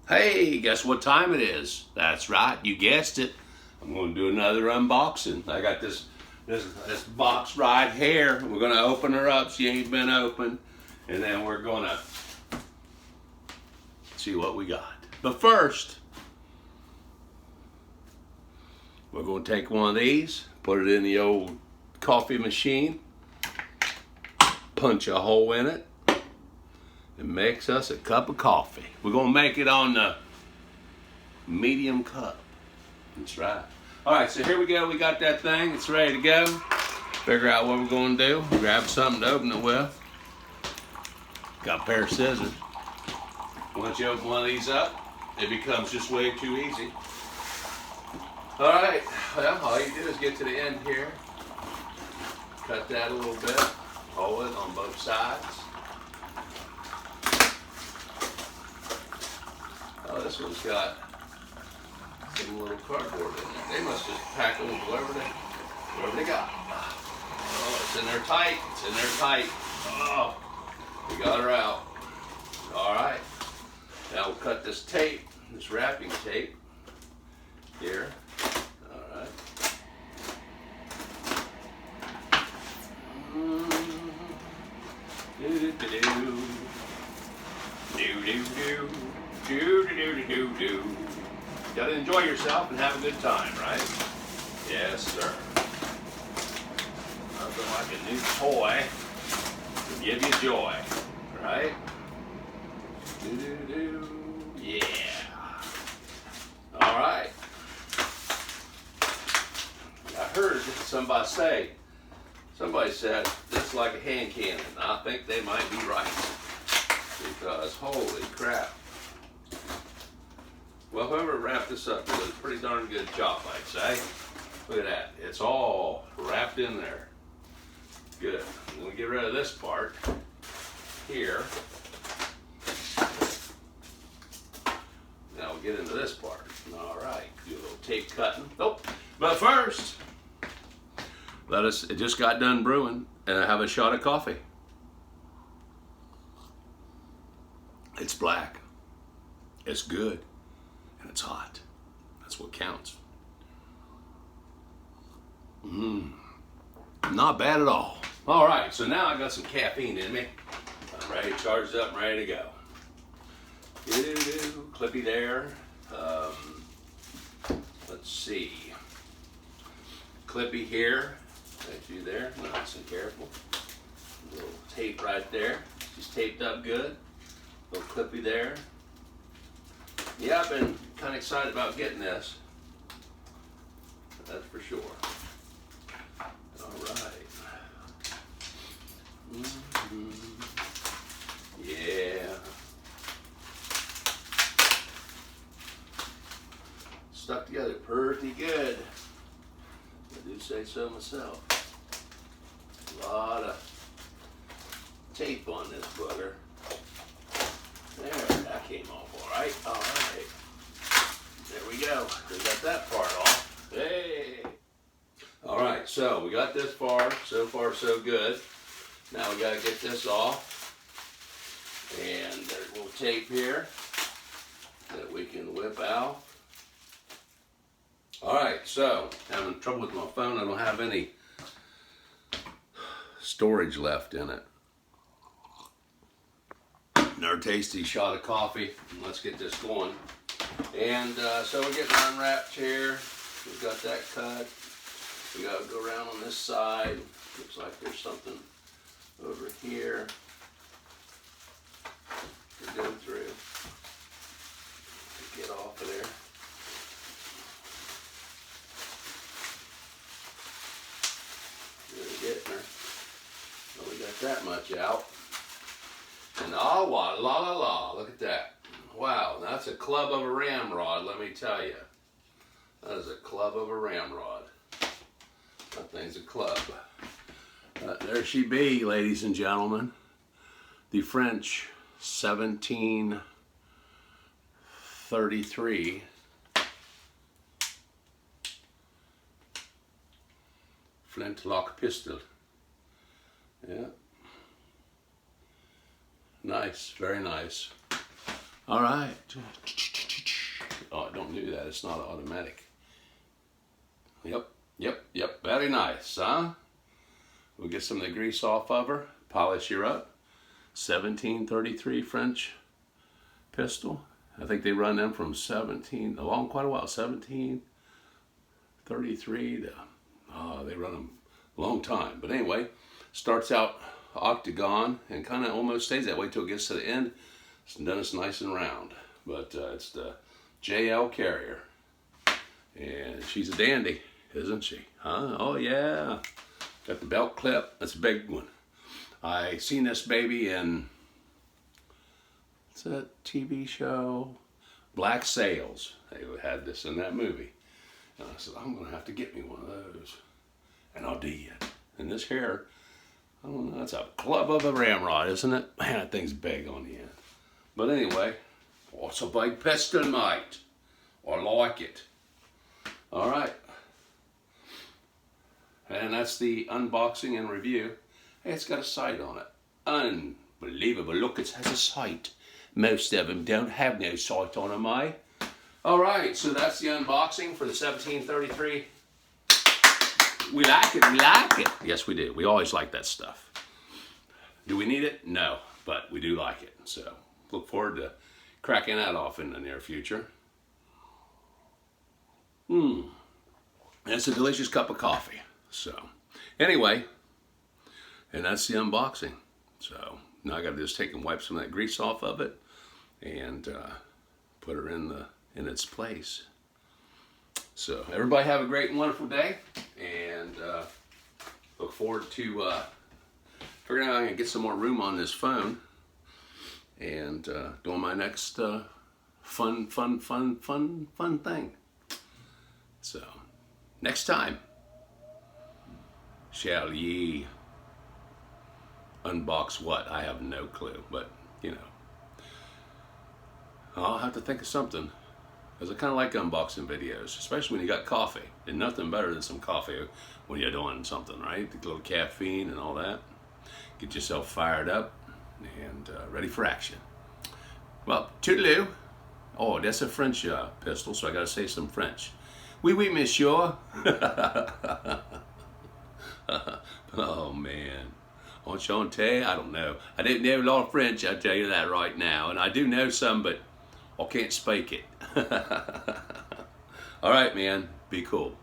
Hey, guess what time it is? That's right, you guessed it. I'm going to do another unboxing. I got this box right here. We're going to open her up. She ain't been opened. And then we're going to see what we got. But first, we're going to take one of these, put it in the old coffee machine, punch a hole in it, and makes us a cup of coffee. We're going to make it on the medium cup. That's right. All right, so here we go. We got that thing. It's ready to go. Figure out what we're going to do. Grab something to open it with. Got a pair of scissors. Once you open one of these up, it becomes just way too easy. All right, well, all you do is get to the end here. Cut that a little bit. Hold it on both sides. Oh, this one's got some little cardboard in it. They must just pack them wherever they got. Oh, it's in there tight. It's in there tight. Oh, we got her out. All right. Now we'll cut this tape, this wrapping tape here. All right. Do-do-do-do. Do-do-do. Do-do-do-do-do. Gotta enjoy yourself and have a good time, right? Yes, sir. Nothing like a new toy to give you joy, right? Do-do-do. Yeah. All right. I heard somebody said this is like a hand cannon. I think they might be right. Because holy crap. Well, whoever wrapped this up did a pretty darn good job, I'd say. Look at that. It's all wrapped in there. Good. I'm going to get rid of this part here. Now we'll get into this part. All right. Do a little tape cutting. Oh, but first, it just got done brewing, and I have a shot of coffee. It's black. It's good. And it's hot. That's what counts. Not bad at all. All right, so now I got some caffeine in me. I'm ready, charged up, and ready to go. Clippy there. Let's see. Clippy here. Thank you there. Nice and careful. A little tape right there. She's taped up good. A little clippy there. Yeah, I've been kind of excited about getting this. That's for sure. All right. Yeah. Stuck together pretty good. I do say so myself. A lot of tape on this bugger. There, that came off all right. All right. There we go. We got that part off. Hey. All right, so we got this far. So far, so good. Now we got to get this off. And there's a little tape here that we can whip out. All right, so having trouble with my phone. I don't have any storage left in it. Another tasty shot of coffee. Let's get this going. And so we're getting unwrapped here. We've got that cut. We got to go around on this side. Looks like there's something over here to go through. Get off of there. Really getting her. Well, we got that much out. And la la la, look at that. Wow, that's a club of a ramrod, let me tell you. That is a club of a ramrod. That thing's a club. There she be, ladies and gentlemen. The French 1733 Flintlock pistol. Yeah. Nice, very nice. All right. Oh, don't do that. It's not automatic. Yep. Very nice, huh? We'll get some of the grease off of her, polish her up. 1733 French pistol. I think they run them from quite a while, 1733 to, they run them a long time. But anyway, starts out octagon and kind of almost stays that way till it gets to the end. Then it's nice and round. But it's the JL Carrier. And she's a dandy, isn't she? Huh? Oh yeah. Got the belt clip. That's a big one. I seen this baby in, what's that TV show? Black Sails. They had this in that movie. And I said, I'm going to have to get me one of those. And I did. And this here, I don't know, that's a club of a ramrod, isn't it? Man, that thing's big on the end. But anyway, it's a big pistol, mate. I like it. All right. And that's the unboxing and review. Hey, it's got a sight on it. Unbelievable. Look, it has a sight. Most of them don't have no sight on them, eh? All right, so that's the unboxing for the 1733. We like it. Yes, we do. We always like that stuff. Do we need it? No, but we do like it. So look forward to cracking that off in the near future. And it's a delicious cup of coffee. So anyway, and that's the unboxing. So now I got to just take and wipe some of that grease off of it and put her in its place. So everybody have a great and wonderful day, and look forward to figuring out how I can get some more room on this phone and doing my next fun thing. So next time, shall ye unbox what? I have no clue, but you know, I'll have to think of something, because I kind of like unboxing videos, especially when you got coffee. And nothing better than some coffee when you're doing something, right? A little caffeine and all that. Get yourself fired up and ready for action. Well, toodaloo. Oh, that's a French pistol, so I got to say some French. Oui, oui, monsieur. Oh, man. Enchanté? I don't know. I didn't know a lot of French, I'll tell you that right now. And I do know some, but I can't speak it. All right, man. Be cool.